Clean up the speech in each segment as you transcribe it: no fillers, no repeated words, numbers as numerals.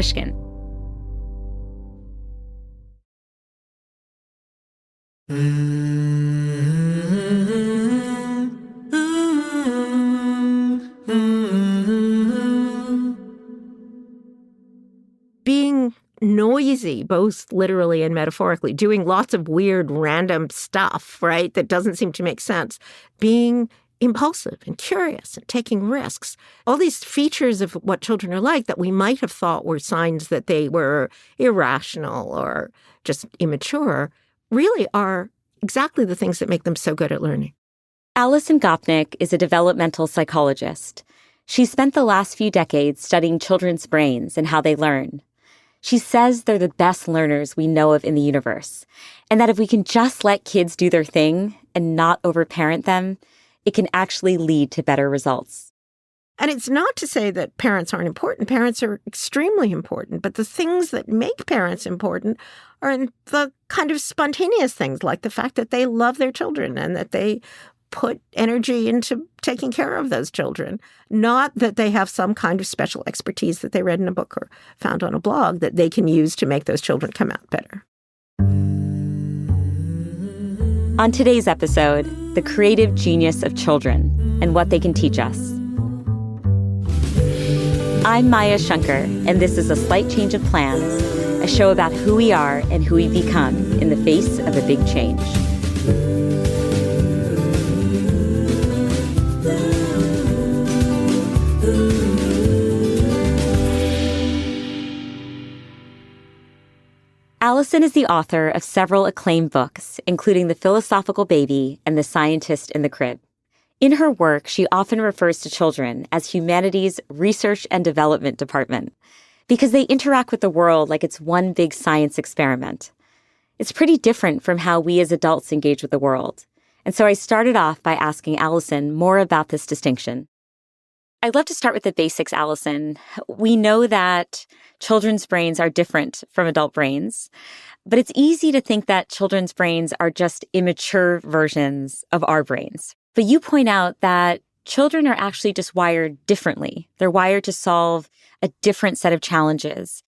Pushkin. Being noisy, both literally and metaphorically, doing lots of weird, random stuff, right, that doesn't seem to make sense, being impulsive and curious and taking risks. All these features of what children are like that we might have thought were signs that they were irrational or just immature really are exactly the things that make them so good at learning. Alison Gopnik is a developmental psychologist. She spent the last few decades studying children's brains and how they learn. She says they're the best learners we know of in the universe, and that if we can just let kids do their thing and not overparent them, it can actually lead to better results. And it's not to say that parents aren't important. Parents are extremely important. But the things that make parents important are in the kind of spontaneous things, like the fact that they love their children and that they put energy into taking care of those children. Not that they have some kind of special expertise that they read in a book or found on a blog that they can use to make those children come out better. On today's episode, the creative genius of children and what they can teach us. I'm Maya Shankar, and this is A Slight Change of Plans, a show about who we are and who we become in the face of a big change. Alison is the author of several acclaimed books, including The Philosophical Baby and The Scientist in the Crib. In her work, she often refers to children as humanity's research and development department because they interact with the world like it's one big science experiment. It's pretty different from how we as adults engage with the world. And so I started off by asking Alison more about this distinction. I'd love to start with the basics, Alison. We know that children's brains are different from adult brains, but it's easy to think that children's brains are just immature versions of our brains. But you point out that children are actually just wired differently. They're wired to solve a different set of challenges.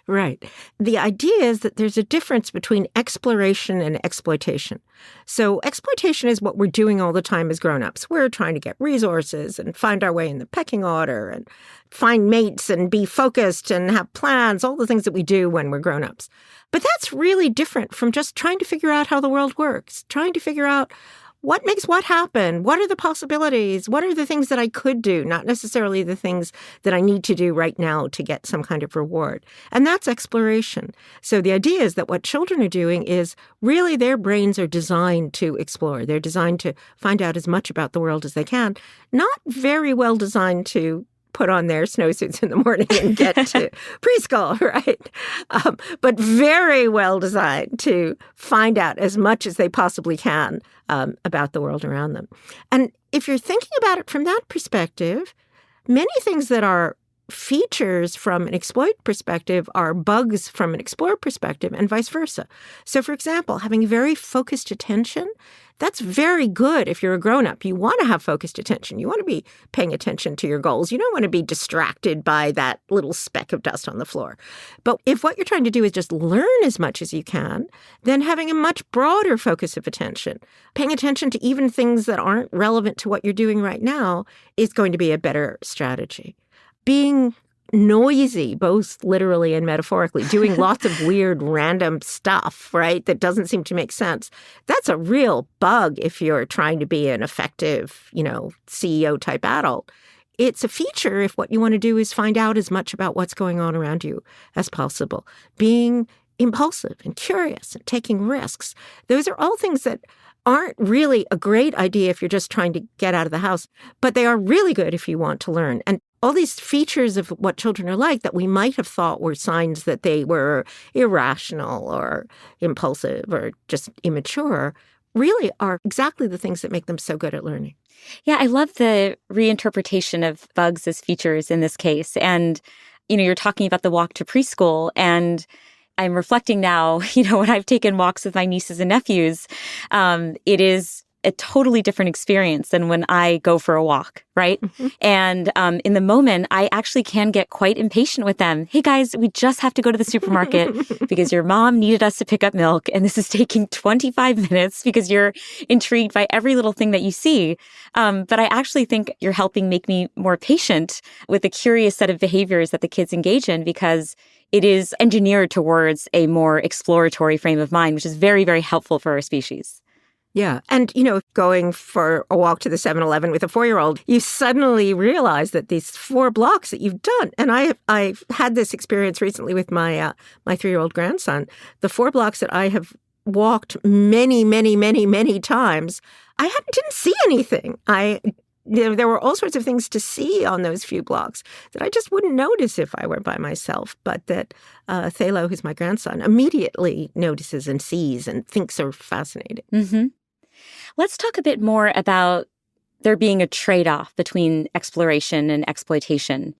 Right. The idea is that there's a difference between exploration and exploitation. So exploitation is what we're doing all the time as grown-ups. We're trying to get resources and find our way in the pecking order and find mates and be focused and have plans, all the things that we do when we're grown-ups. But that's really different from just trying to figure out how the world works, trying to figure out what makes what happen? What are the possibilities? What are the things that I could do? Not necessarily the things that I need to do right now to get some kind of reward. And that's exploration. So the idea is that what children are doing is really their brains are designed to explore. They're designed to find out as much about the world as they can. Not very well designed to put on their snowsuits in the morning and get to preschool, right? But very well designed to find out as much as they possibly can about the world around them. And if you're thinking about it from that perspective, many things that are features from an exploit perspective are bugs from an explore perspective and vice versa. So, for example, having very focused attention, that's very good if you're a grown-up. You want to have focused attention. You want to be paying attention to your goals. You don't want to be distracted by that little speck of dust on the floor. But if what you're trying to do is just learn as much as you can, then having a much broader focus of attention, paying attention to even things that aren't relevant to what you're doing right now, is going to be a better strategy. Being noisy, both literally and metaphorically, doing lots of weird, random stuff, right, that doesn't seem to make sense. That's a real bug if you're trying to be an effective, CEO-type adult. It's a feature if what you want to do is find out as much about what's going on around you as possible. Being impulsive and curious and taking risks. Those are all things that aren't really a great idea if you're just trying to get out of the house, but they are really good if you want to learn. And all these features of what children are like that we might have thought were signs that they were irrational or impulsive or just immature really are exactly the things that make them so good at learning. Yeah, I love the reinterpretation of bugs as features in this case. And, you're talking about the walk to preschool, and I'm reflecting now, when I've taken walks with my nieces and nephews, it is a totally different experience than when I go for a walk, right? Mm-hmm. And in the moment, I actually can get quite impatient with them. Hey guys, we just have to go to the supermarket because your mom needed us to pick up milk, and this is taking 25 minutes because you're intrigued by every little thing that you see. But I actually think you're helping make me more patient with the curious set of behaviors that the kids engage in, because it is engineered towards a more exploratory frame of mind, which is very, very helpful for our species. Yeah. And, you know, going for a walk to the 7-Eleven with a 4-year-old, you suddenly realize that these 4 blocks that you've done, and I've had this experience recently with my 3-year-old grandson, the 4 blocks that I have walked many, many, many, many times, I didn't see anything. There were all sorts of things to see on those few blocks that I just wouldn't notice if I were by myself, but that Thalo, who's my grandson, immediately notices and sees and thinks are fascinating. Mm-hmm. Let's talk a bit more about there being a trade-off between exploration and exploitation.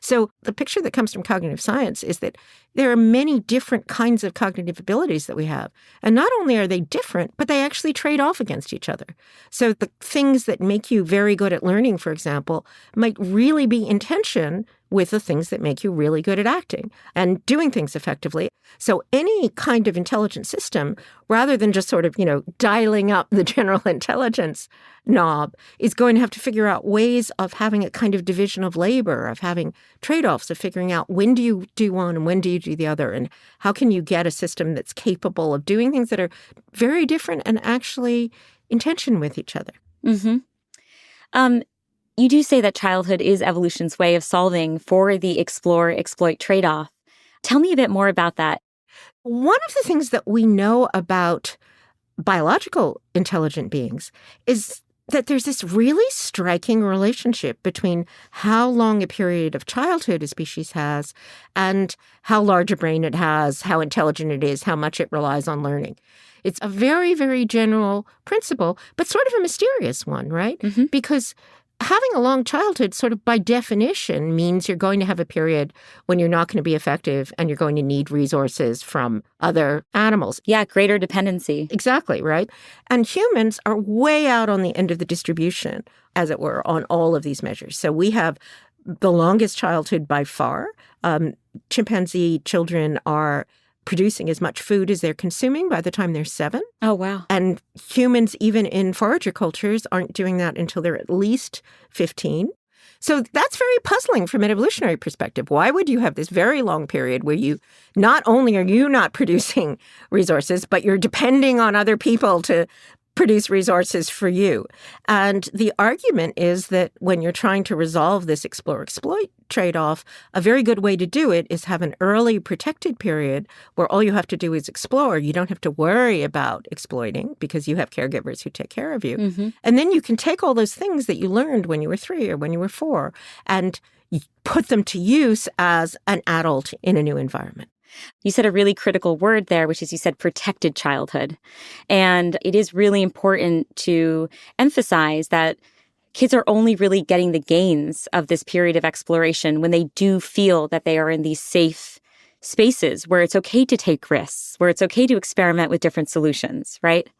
So the picture that comes from cognitive science is that there are many different kinds of cognitive abilities that we have. And not only are they different, but they actually trade off against each other. So the things that make you very good at learning, for example, might really be in tension with the things that make you really good at acting and doing things effectively. So any kind of intelligent system, rather than just sort of, dialing up the general intelligence knob, is going to have to figure out ways of having a kind of division of labor, of having trade-offs, of figuring out when do you do one and when do you do the other, and how can you get a system that's capable of doing things that are very different and actually in tension with each other. Mm-hmm. You do say that childhood is evolution's way of solving for the explore-exploit trade-off. Tell me a bit more about that. One of the things that we know about biological intelligent beings is that there's this really striking relationship between how long a period of childhood a species has and how large a brain it has, how intelligent it is, how much it relies on learning. It's a very, very general principle, but sort of a mysterious one, right? Mm-hmm. Because having a long childhood sort of by definition means you're going to have a period when you're not going to be effective and you're going to need resources from other animals. Yeah, greater dependency. Exactly, right? And humans are way out on the end of the distribution, as it were, on all of these measures. So we have the longest childhood by far. Chimpanzee children are producing as much food as they're consuming by the time they're 7. Oh, wow. And humans, even in forager cultures, aren't doing that until they're at least 15. So that's very puzzling from an evolutionary perspective. Why would you have this very long period where you not only are you not producing resources, but you're depending on other people to produce resources for you? And the argument is that when you're trying to resolve this explore-exploit trade-off, a very good way to do it is have an early protected period where all you have to do is explore. You don't have to worry about exploiting because you have caregivers who take care of you. Mm-hmm. And then you can take all those things that you learned when you were 3 or when you were 4 and put them to use as an adult in a new environment. You said a really critical word there, which is you said protected childhood. And it is really important to emphasize that kids are only really getting the gains of this period of exploration when they do feel that they are in these safe spaces where it's okay to take risks, where it's okay to experiment with different solutions, right?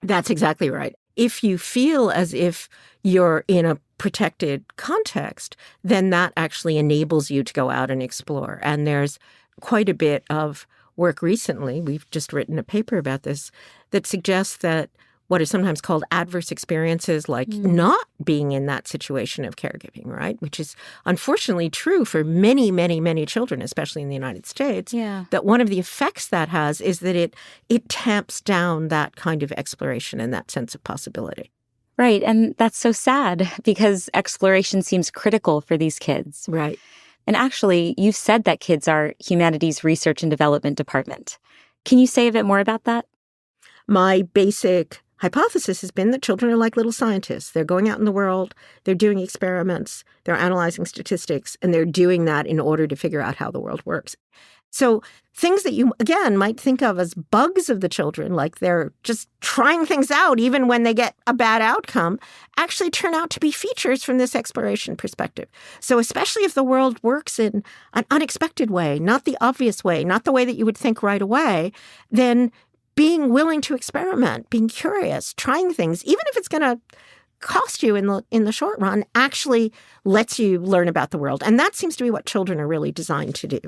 That's exactly right. If you feel as if you're in a protected context, then that actually enables you to go out and explore. And there's quite a bit of work recently, we've just written a paper about this, that suggests that what is sometimes called adverse experiences, like not being in that situation of caregiving, right? Which is unfortunately true for many, many, many children, especially in the United States. Yeah. That one of the effects that has is that it tamps down that kind of exploration and that sense of possibility. Right. And that's so sad because exploration seems critical for these kids. Right. And actually, you've said that kids are humanities research and development department. Can you say a bit more about that? My basic hypothesis has been that children are like little scientists. They're going out in the world, they're doing experiments, they're analyzing statistics, and they're doing that in order to figure out how the world works. So things that you, again, might think of as bugs of the children, like they're just trying things out even when they get a bad outcome, actually turn out to be features from this exploration perspective. So especially if the world works in an unexpected way, not the obvious way, not the way that you would think right away, then being willing to experiment, being curious, trying things, even if it's going to cost you in the short run, actually lets you learn about the world. And that seems to be what children are really designed to do.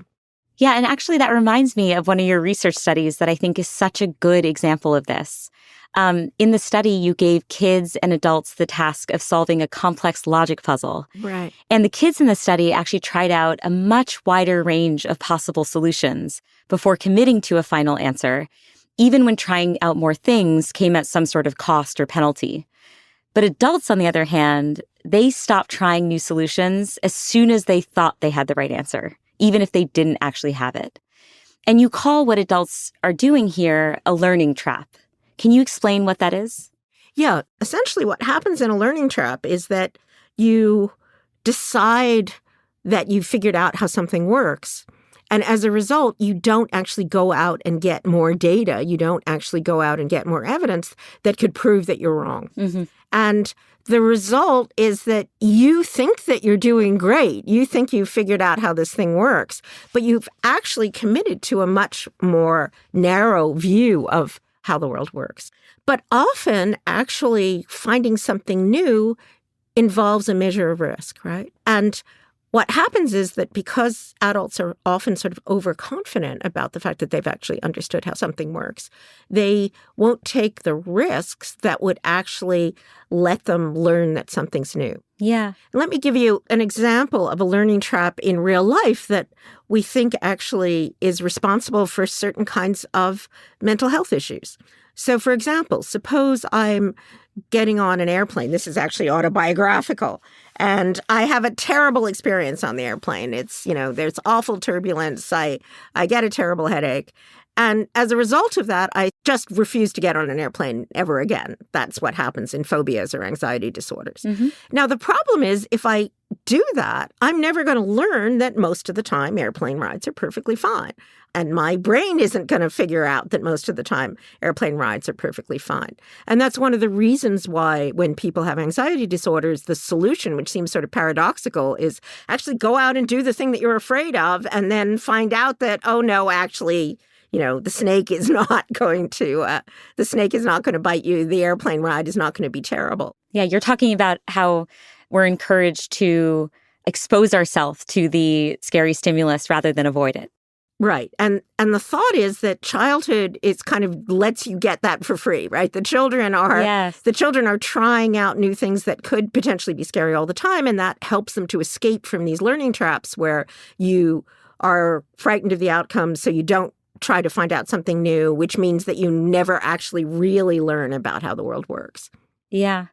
Yeah, and actually that reminds me of one of your research studies that I think is such a good example of this. In the study, you gave kids and adults the task of solving a complex logic puzzle. Right. And the kids in the study actually tried out a much wider range of possible solutions before committing to a final answer, even when trying out more things came at some sort of cost or penalty. But adults, on the other hand, they stopped trying new solutions as soon as they thought they had the right answer, even if they didn't actually have it. And you call what adults are doing here a learning trap. Can you explain what that is? Yeah. Essentially, what happens in a learning trap is that you decide that you've figured out how something works. And as a result, you don't actually go out and get more data. You don't actually go out and get more evidence that could prove that you're wrong. Mm-hmm. And the result is that you think that you're doing great. You think you've figured out how this thing works, but you've actually committed to a much more narrow view of how the world works. But often, actually finding something new involves a measure of risk, right? And what happens is that because adults are often sort of overconfident about the fact that they've actually understood how something works, they won't take the risks that would actually let them learn that something's new. Yeah. Let me give you an example of a learning trap in real life that we think actually is responsible for certain kinds of mental health issues. So, for example, suppose I'm getting on an airplane. This is actually autobiographical. And I have a terrible experience on the airplane. It's, there's awful turbulence. I get a terrible headache. And as a result of that, I just refuse to get on an airplane ever again. That's what happens in phobias or anxiety disorders. Mm-hmm. Now, the problem is if I do that, I'm never going to learn that most of the time airplane rides are perfectly fine. And my brain isn't going to figure out that most of the time airplane rides are perfectly fine. And that's one of the reasons why when people have anxiety disorders, the solution, which seems sort of paradoxical, is actually go out and do the thing that you're afraid of and then find out that, oh, no, actually, the snake is not going to bite you. The airplane ride is not going to be terrible. Yeah, you're talking about how we're encouraged to expose ourselves to the scary stimulus rather than avoid it. Right. And the thought is that childhood is kind of lets you get that for free, right? The children are trying out new things that could potentially be scary all the time. And that helps them to escape from these learning traps where you are frightened of the outcome. So you don't try to find out something new, which means that you never actually really learn about how the world works. Yeah.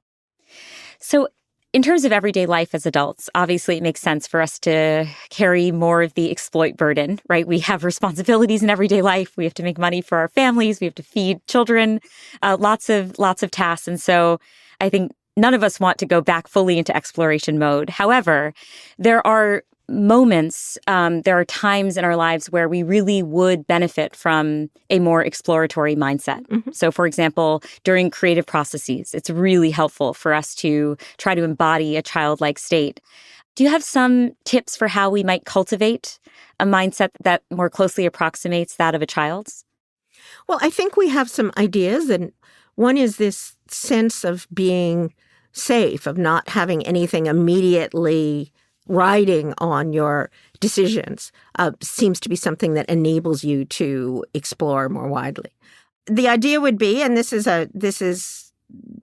So in terms of everyday life as adults, obviously it makes sense for us to carry more of the exploit burden, right? We have responsibilities in everyday life. We have to make money for our families. We have to feed children, lots of tasks. And so I think none of us want to go back fully into exploration mode. However, there are moments, there are times in our lives where we really would benefit from a more exploratory mindset. Mm-hmm. So, for example, during creative processes, it's really helpful for us to try to embody a childlike state. Do you have some tips for how we might cultivate a mindset that more closely approximates that of a child's? Well, I think we have some ideas. And one is this sense of being safe, of not having anything immediately riding on your decisions, seems to be something that enables you to explore more widely. The idea would be, and this is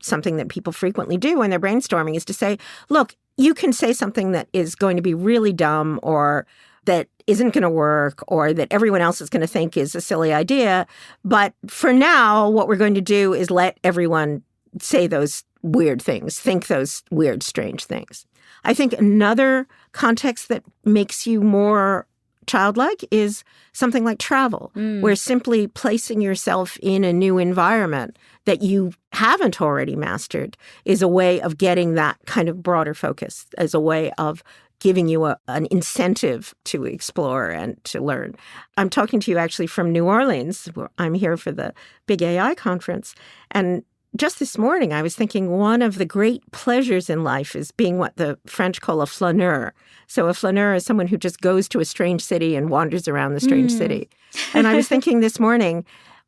something that people frequently do when they're brainstorming, is to say, look, you can say something that is going to be really dumb or that isn't going to work or that everyone else is going to think is a silly idea. But for now, what we're going to do is let everyone say those weird things, think those weird, strange things. I think another context that makes you more childlike is something like travel, where simply placing yourself in a new environment that you haven't already mastered is a way of getting that kind of broader focus, as a way of giving you an incentive to explore and to learn. I'm talking to you actually from New Orleans, where I'm here for the big AI conference. And just this morning, I was thinking one of the great pleasures in life is being what the French call a flaneur. So a flaneur is someone who just goes to a strange city and wanders around the strange city. And I was thinking this morning,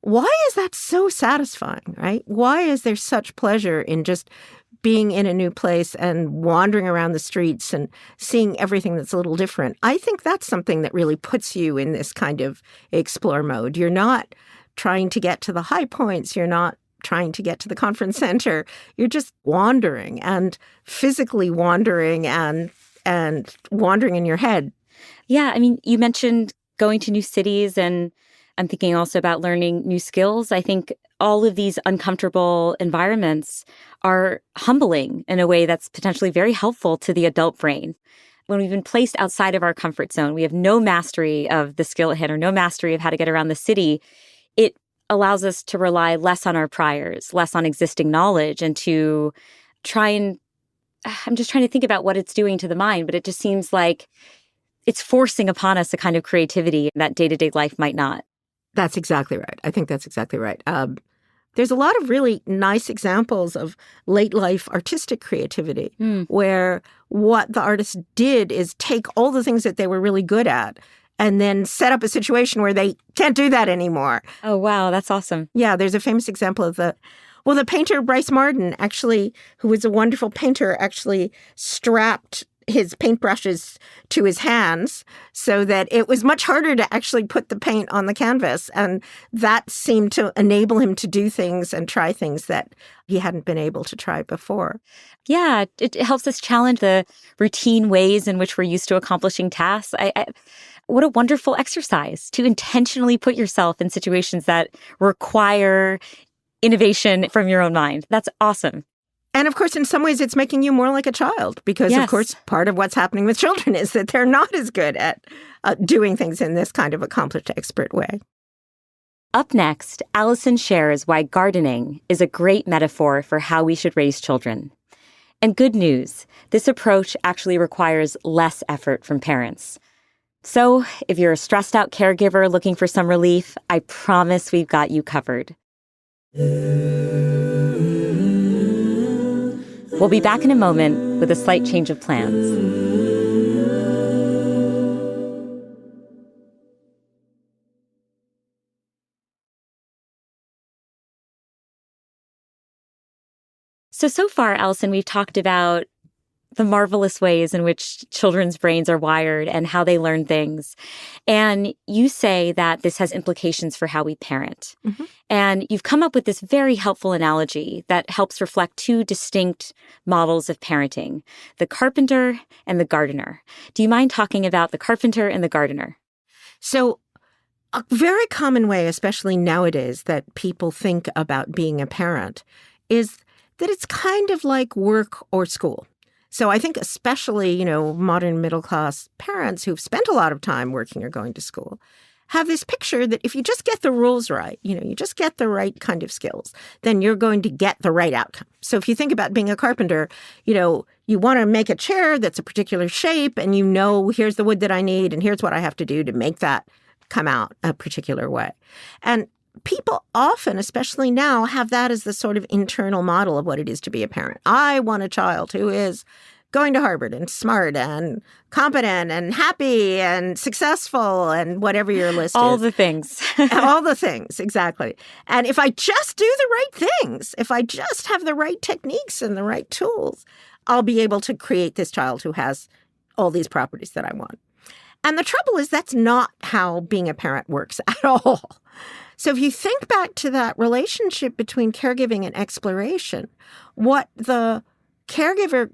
why is that so satisfying, right? Why is there such pleasure in just being in a new place and wandering around the streets and seeing everything that's a little different? I think that's something that really puts you in this kind of explore mode. You're not trying to get to the high points. You're not trying to get to the conference center. You're just wandering and physically wandering and wandering in your head. Yeah, I mean, you mentioned going to new cities, and I'm thinking also about learning new skills. I think all of these uncomfortable environments are humbling in a way that's potentially very helpful to the adult brain. When we've been placed outside of our comfort zone, we have no mastery of the skill at hand or no mastery of how to get around the city. It allows us to rely less on our priors, less on existing knowledge, and to try and, I'm just trying to think about what it's doing to the mind, but it just seems like it's forcing upon us a kind of creativity that day-to-day life might not. That's exactly right. I think that's exactly right. There's a lot of really nice examples of late life artistic creativity where what the artist did is take all the things that they were really good at and then set up a situation where they can't do that anymore. Oh, wow. That's awesome. Yeah, there's a famous example of the painter Bryce Marden, actually, who was a wonderful painter, actually strapped his paintbrushes to his hands so that it was much harder to actually put the paint on the canvas. And that seemed to enable him to do things and try things that he hadn't been able to try before. Yeah, it helps us challenge the routine ways in which we're used to accomplishing tasks. What a wonderful exercise to intentionally put yourself in situations that require innovation from your own mind. That's awesome. And of course, in some ways, it's making you more like a child because, Yes. of course, part of what's happening with children is that they're not as good at doing things in this kind of accomplished expert way. Up next, Alison shares why gardening is a great metaphor for how we should raise children. And good news, this approach actually requires less effort from parents. So if you're a stressed out caregiver looking for some relief, I promise we've got you covered. We'll be back in a moment with a slight change of plans. So far, Alison, we've talked about the marvelous ways in which children's brains are wired and how they learn things. And you say that this has implications for how we parent. Mm-hmm. And you've come up with this very helpful analogy that helps reflect two distinct models of parenting, the carpenter and the gardener. Do you mind talking about the carpenter and the gardener? So a very common way, especially nowadays, that people think about being a parent is that it's kind of like work or school. So I think especially, modern middle-class parents who've spent a lot of time working or going to school have this picture that if you just get the rules right, you just get the right kind of skills, then you're going to get the right outcome. So if you think about being a carpenter, you want to make a chair that's a particular shape and here's the wood that I need and here's what I have to do to make that come out a particular way. And people often, especially now, have that as the sort of internal model of what it is to be a parent. I want a child who is going to Harvard and smart and competent and happy and successful and whatever your list All is. the things. All the things, exactly. And if I just do the right things, if I just have the right techniques and the right tools, I'll be able to create this child who has all these properties that I want. And the trouble is that's not how being a parent works at all. So if you think back to that relationship between caregiving and exploration, what the caregiver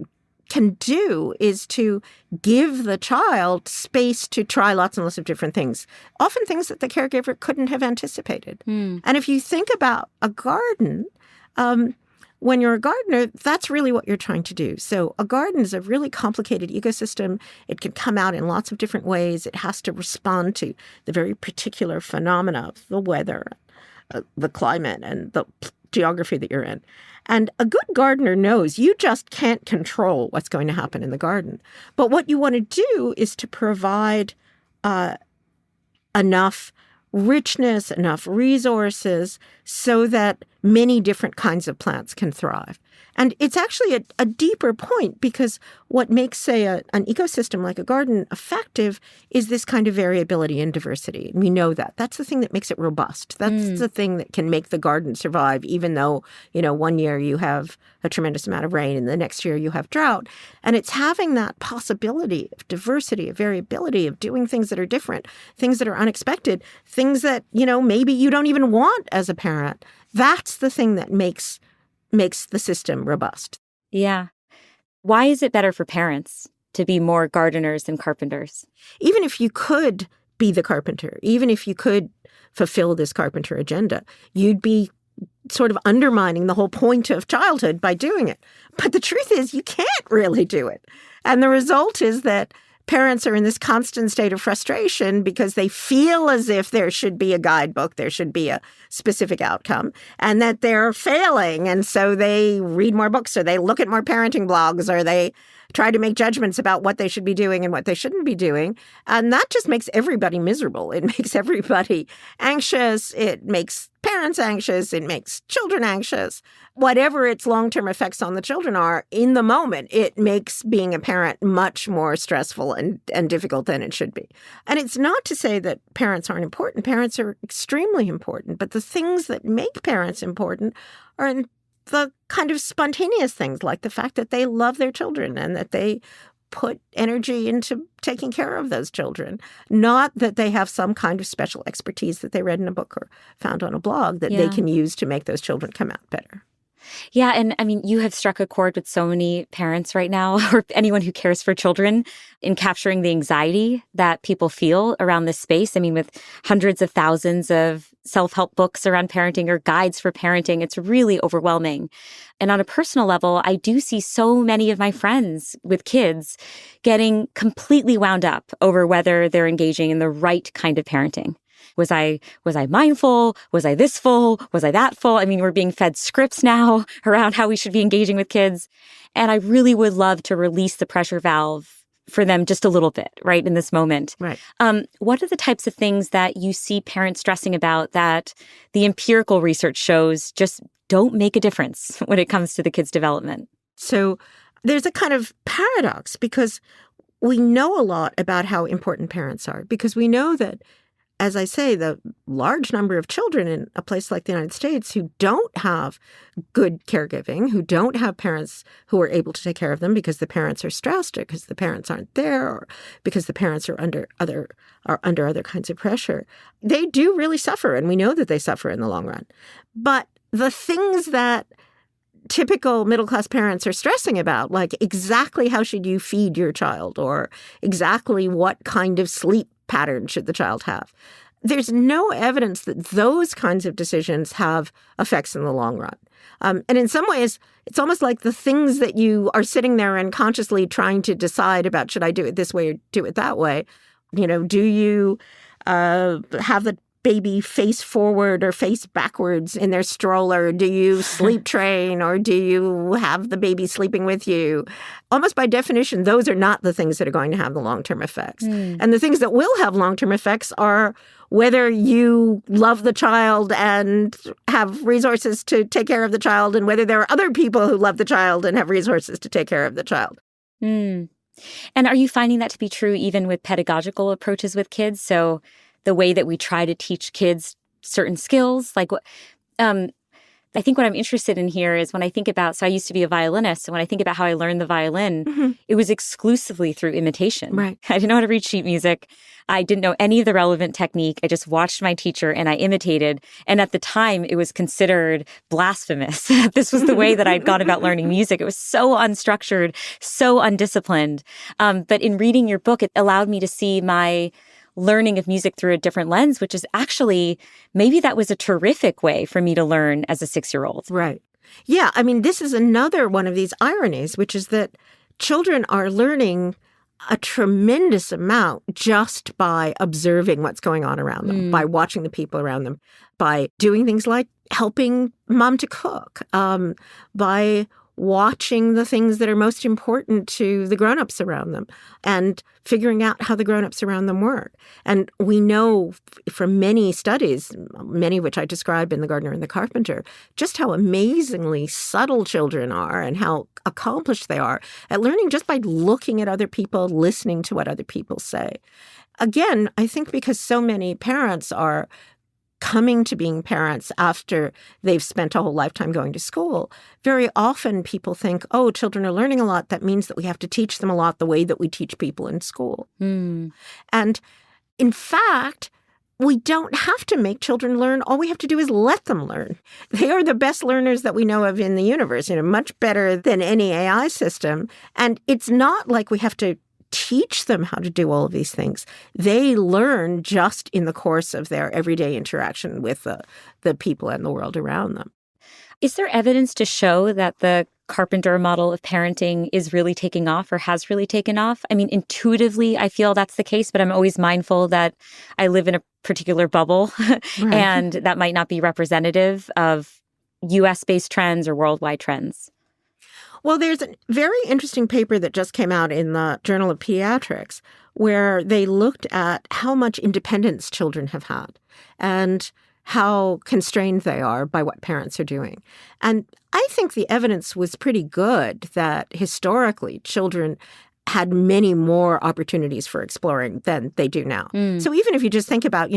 can do is to give the child space to try lots and lots of different things, often things that the caregiver couldn't have anticipated. And if you think about a garden, when you're a gardener, that's really what you're trying to do. So a garden is a really complicated ecosystem. It can come out in lots of different ways. It has to respond to the very particular phenomena of the weather, the climate, and the geography that you're in. And a good gardener knows you just can't control what's going to happen in the garden. But what you want to do is to provide enough richness, enough resources so that many different kinds of plants can thrive. And it's actually a deeper point, because what makes, say, an ecosystem like a garden effective is this kind of variability and diversity. And we know that. That's the thing that makes it robust. That's the thing that can make the garden survive, even though, one year you have a tremendous amount of rain and the next year you have drought. And it's having that possibility of diversity, of variability, of doing things that are different, things that are unexpected, things that, maybe you don't even want as a parent. That's the thing that makes the system robust. Yeah. Why is it better for parents to be more gardeners than carpenters? Even if you could be the carpenter, even if you could fulfill this carpenter agenda, you'd be sort of undermining the whole point of childhood by doing it. But the truth is, you can't really do it. And the result is that parents are in this constant state of frustration because they feel as if there should be a guidebook, there should be a specific outcome, and that they're failing. And so they read more books, or they look at more parenting blogs, or they try to make judgments about what they should be doing and what they shouldn't be doing. And that just makes everybody miserable. It makes everybody anxious. It makes parents anxious. It makes children anxious. Whatever its long-term effects on the children are, in the moment, it makes being a parent much more stressful and difficult than it should be. And it's not to say that parents aren't important. Parents are extremely important. But the things that make parents important are in the kind of spontaneous things, like the fact that they love their children and that they put energy into taking care of those children, not that they have some kind of special expertise that they read in a book or found on a blog that they can use to make those children come out better. Yeah. And I mean, you have struck a chord with so many parents right now, or anyone who cares for children, in capturing the anxiety that people feel around this space. I mean, with hundreds of thousands of self-help books around parenting or guides for parenting, it's really overwhelming. And on a personal level, I do see so many of my friends with kids getting completely wound up over whether they're engaging in the right kind of parenting. Was I mindful? Was I this full? Was I that full? I mean, we're being fed scripts now around how we should be engaging with kids. And I really would love to release the pressure valve for them just a little bit, right, in this moment. Right. What are the types of things that you see parents stressing about that the empirical research shows just don't make a difference when it comes to the kids' development? So there's a kind of paradox, because we know a lot about how important parents are, because we know that, as I say, the large number of children in a place like the United States who don't have good caregiving, who don't have parents who are able to take care of them because the parents are stressed, or because the parents aren't there, or because the parents are under other kinds of pressure, they do really suffer, and we know that they suffer in the long run. But the things that typical middle-class parents are stressing about, like exactly how should you feed your child, or exactly what kind of sleep pattern should the child have, there's no evidence that those kinds of decisions have effects in the long run. And in some ways, it's almost like the things that you are sitting there and consciously trying to decide about, should I do it this way or do it that way? Do you have the baby face forward or face backwards in their stroller? Do you sleep train, or do you have the baby sleeping with you? Almost by definition, those are not the things that are going to have the long-term effects. And the things that will have long-term effects are whether you love the child and have resources to take care of the child, and whether there are other people who love the child and have resources to take care of the child. And are you finding that to be true even with pedagogical approaches with kids? So the way that we try to teach kids certain skills, like what I think what I'm interested in here is when I think about, so I used to be a violinist, and when I think about how I learned the violin, it was exclusively through imitation. Right. I didn't know how to read sheet music. I didn't know any of the relevant technique. I just watched my teacher and I imitated. And at the time, it was considered blasphemous. This was the way that I'd gone about learning music. It was so unstructured, so undisciplined. But in reading your book, it allowed me to see my learning of music through a different lens, which is actually, maybe that was a terrific way for me to learn as a 6-year-old. Right. Yeah. I mean, this is another one of these ironies, which is that children are learning a tremendous amount just by observing what's going on around them, by watching the people around them, by doing things like helping mom to cook, by watching the things that are most important to the grown-ups around them and figuring out how the grown-ups around them work. And we know from many studies, many of which I describe in The Gardener and the Carpenter, just how amazingly subtle children are and how accomplished they are at learning just by looking at other people, listening to what other people say. Again, I think because so many parents are coming to being parents after they've spent a whole lifetime going to school, very often people think, oh, children are learning a lot. That means that we have to teach them a lot the way that we teach people in school. And in fact, we don't have to make children learn. All we have to do is let them learn. They are the best learners that we know of in the universe, much better than any AI system. And it's not like we have to teach them how to do all of these things. They learn just in the course of their everyday interaction with the people and the world around them. Is there evidence to show that the Carpenter model of parenting is really taking off or has really taken off? I mean, intuitively, I feel that's the case, but I'm always mindful that I live in a particular bubble and that might not be representative of US-based trends or worldwide trends. Well, there's a very interesting paper that just came out in the Journal of Pediatrics where they looked at how much independence children have had and how constrained they are by what parents are doing. And I think the evidence was pretty good that historically children had many more opportunities for exploring than they do now. So even if you just think about,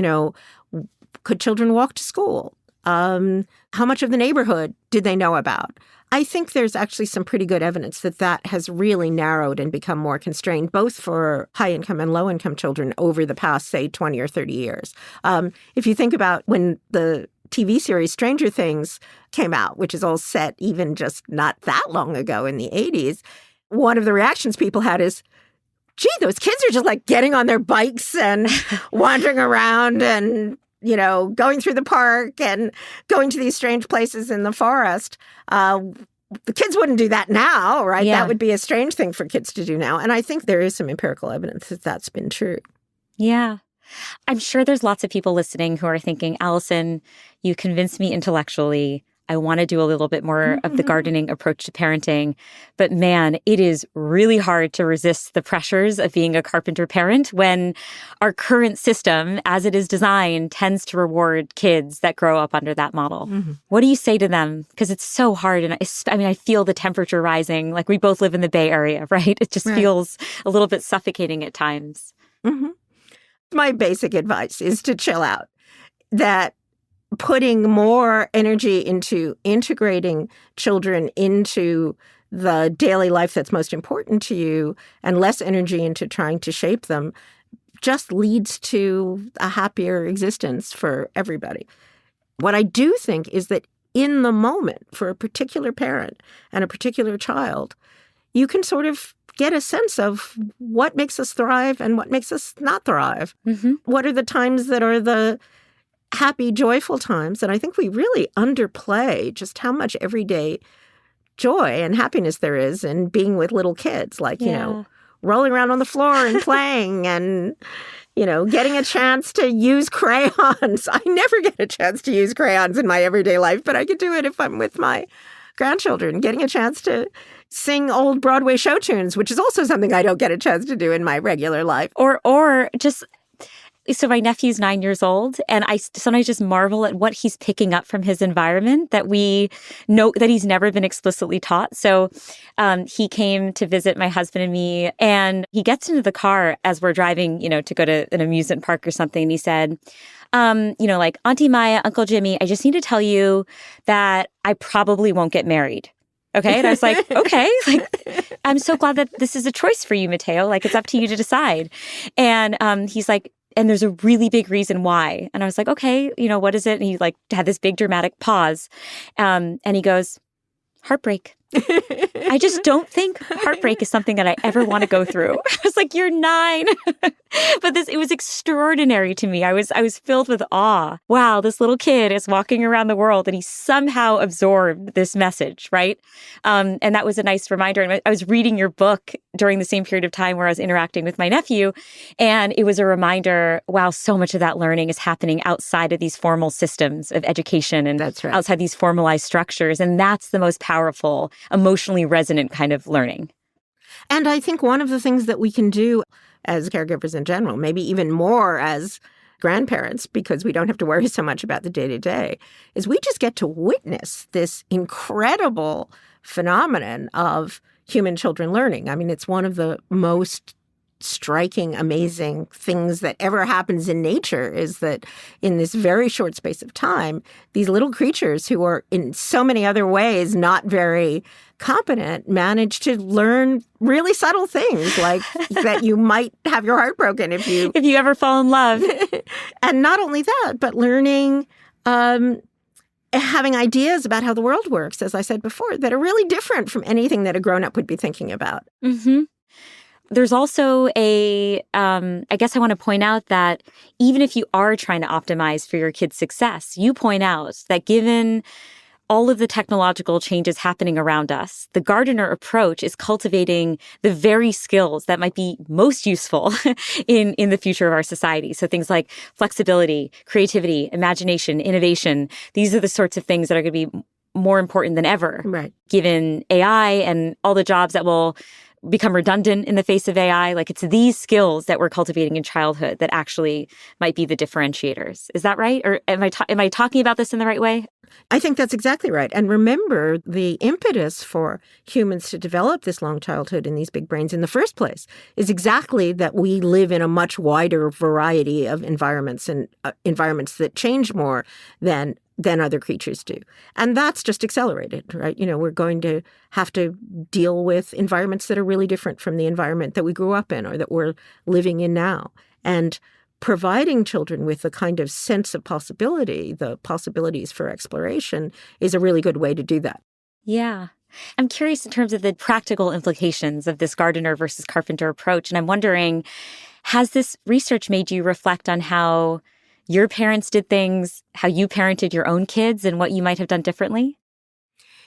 could children walk to school? How much of the neighborhood did they know about? I think there's actually some pretty good evidence that that has really narrowed and become more constrained, both for high-income and low-income children over the past, say, 20 or 30 years. If you think about when the TV series Stranger Things came out, which is all set even just not that long ago in the 80s, one of the reactions people had is, gee, those kids are just like getting on their bikes and wandering around and going through the park and going to these strange places in the forest. The kids wouldn't do that now, right? Yeah. That would be a strange thing for kids to do now. And I think there is some empirical evidence that that's been true. Yeah. I'm sure there's lots of people listening who are thinking, Alison, you convinced me intellectually. I want to do a little bit more of the gardening approach to parenting. But man, it is really hard to resist the pressures of being a carpenter parent when our current system, as it is designed, tends to reward kids that grow up under that model. What do you say to them? Because it's so hard. And I feel the temperature rising. Like we both live in the Bay Area, right? It just feels a little bit suffocating at times. My basic advice is to chill out. That putting more energy into integrating children into the daily life that's most important to you and less energy into trying to shape them just leads to a happier existence for everybody. What I do think is that in the moment for a particular parent and a particular child, you can sort of get a sense of what makes us thrive and what makes us not thrive. What are the times that are the happy, joyful times? And I think we really underplay just how much everyday joy and happiness there is in being with little kids, like, rolling around on the floor and playing and, getting a chance to use crayons. I never get a chance to use crayons in my everyday life, but I could do it if I'm with my grandchildren. Getting a chance to sing old Broadway show tunes, which is also something I don't get a chance to do in my regular life. Or just... So my nephew's 9 years old, and I sometimes just marvel at what he's picking up from his environment that we know that he's never been explicitly taught. So he came to visit my husband and me, and he gets into the car as we're driving, to go to an amusement park or something. And he said, like, Auntie Maya, Uncle Jimmy, I just need to tell you that I probably won't get married. Okay. And I was like, okay, like, I'm so glad that this is a choice for you, Mateo. Like, it's up to you to decide. And he's like, and there's a really big reason why. And I was like, okay, what is it? And he had this big dramatic pause. And he goes, heartbreak. I just don't think heartbreak is something that I ever want to go through. I was like, you're 9. But it was extraordinary to me. I was filled with awe. Wow, this little kid is walking around the world and he somehow absorbed this message, right? And that was a nice reminder. And I was reading your book during the same period of time where I was interacting with my nephew. And it was a reminder, wow, so much of that learning is happening outside of these formal systems of education and That's right. outside these formalized structures. And that's the most powerful emotionally resonant kind of learning. And I think one of the things that we can do as caregivers in general, maybe even more as grandparents, because we don't have to worry so much about the day-to-day, is we just get to witness this incredible phenomenon of human children learning. I mean, it's one of the most striking, amazing things that ever happens in nature is that in this very short space of time, these little creatures who are in so many other ways not very competent manage to learn really subtle things like that you might have your heart broken if you ever fall in love. And not only that, but learning having ideas about how the world works, as I said before, that are really different from anything that a grown-up would be thinking about. Mm-hmm. There's also I guess I want to point out that even if you are trying to optimize for your kid's success, you point out that given all of the technological changes happening around us, the gardener approach is cultivating the very skills that might be most useful in the future of our society. So things like flexibility, creativity, imagination, innovation, these are the sorts of things that are going to be more important than ever, right, given AI and all the jobs that will become redundant in the face of AI. Like, it's these skills that we're cultivating in childhood that actually might be the differentiators. Is that right? Or am I talking about this in the right way? I think that's exactly right. And remember, the impetus for humans to develop this long childhood and these big brains in the first place is exactly that we live in a much wider variety of environments and environments that change more than other creatures do. And that's just accelerated, right? You know, we're going to have to deal with environments that are really different from the environment that we grew up in or that we're living in now. And providing children with the kind of sense of possibility, the possibilities for exploration, is a really good way to do that. Yeah. I'm curious in terms of the practical implications of this gardener versus carpenter approach. And I'm wondering, has this research made you reflect on how your parents did things, how you parented your own kids, and what you might have done differently?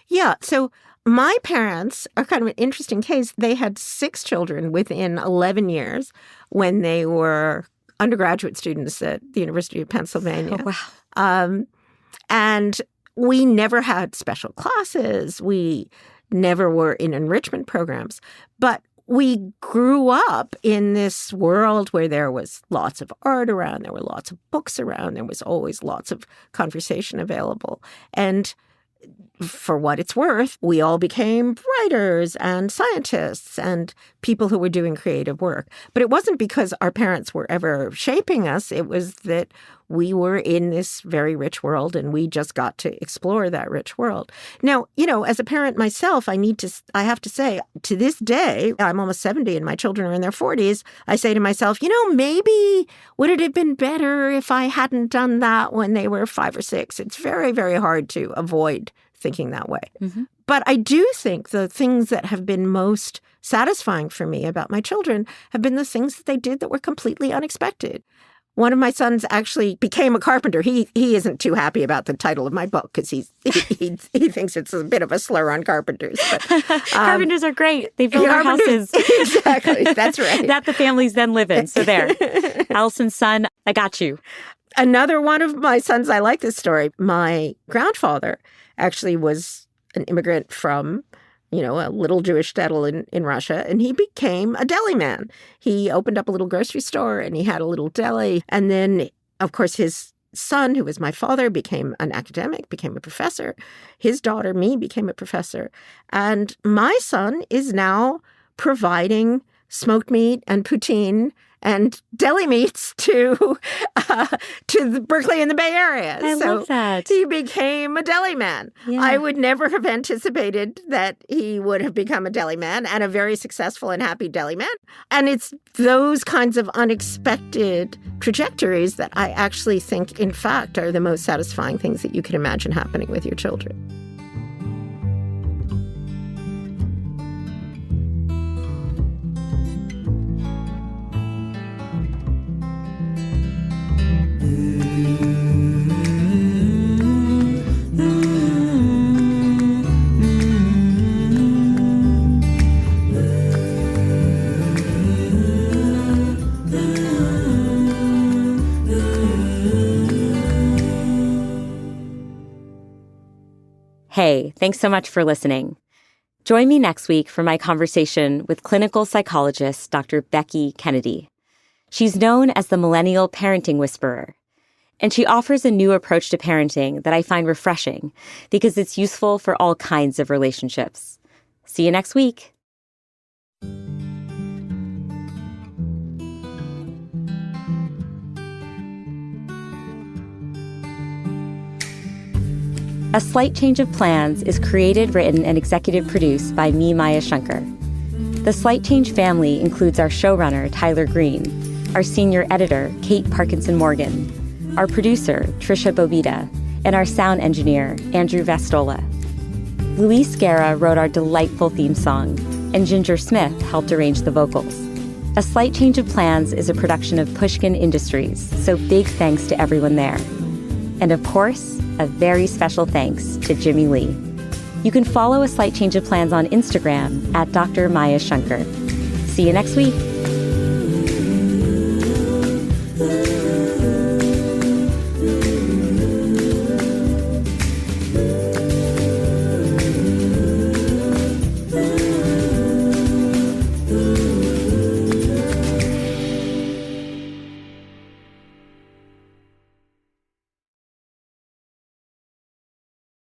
Yeah. So my parents are kind of an interesting case. They had 6 children within 11 years when they were undergraduate students at the University of Pennsylvania. Oh, wow. And we never had special classes. We never were in enrichment programs. But we grew up in this world where there was lots of art around, there were lots of books around, there was always lots of conversation available. And for what it's worth, we all became writers and scientists and people who were doing creative work. But it wasn't because our parents were ever shaping us. It was that we were in this very rich world and we just got to explore that rich world. Now, you know, as a parent myself, I have to say, to this day, I'm almost 70 and my children are in their 40s. I say to myself, you know, maybe would it have been better if I hadn't done that when they were 5 or 6? It's very, very hard to avoid thinking that way. Mm-hmm. But I do think the things that have been most satisfying for me about my children have been the things that they did that were completely unexpected. One of my sons actually became a carpenter. He isn't too happy about the title of my book because he thinks it's a bit of a slur on carpenters. But, carpenters are great. They build our houses. Exactly. That's right. That the families then live in. So there. Alison's son, I got you. Another one of my sons, I like this story. My grandfather actually was an immigrant from, you know, a little Jewish shtetl in Russia, and he became a deli man. He opened up a little grocery store, and he had a little deli. And then, of course, his son, who was my father, became an academic, became a professor. His daughter, me, became a professor. And my son is now providing smoked meat and poutine and deli meats to Berkeley and the Bay Area. I love that. He became a deli man. Yeah. I would never have anticipated that he would have become a deli man and a very successful and happy deli man. And it's those kinds of unexpected trajectories that I actually think, in fact, are the most satisfying things that you can imagine happening with your children. Hey, thanks so much for listening. Join me next week for my conversation with clinical psychologist Dr. Becky Kennedy. She's known as the Millennial Parenting Whisperer, and she offers a new approach to parenting that I find refreshing because it's useful for all kinds of relationships. See you next week. A Slight Change of Plans is created, written, and executive produced by me, Maya Shankar. The Slight Change family includes our showrunner, Tyler Green, our senior editor, Kate Parkinson Morgan, our producer, Trisha Bobita, and our sound engineer, Andrew Vastola. Luis Guerra wrote our delightful theme song, and Ginger Smith helped arrange the vocals. A Slight Change of Plans is a production of Pushkin Industries, so big thanks to everyone there. And of course, a very special thanks to Jimmy Lee. You can follow A Slight Change of Plans on Instagram at Dr. Maya Shankar. See you next week.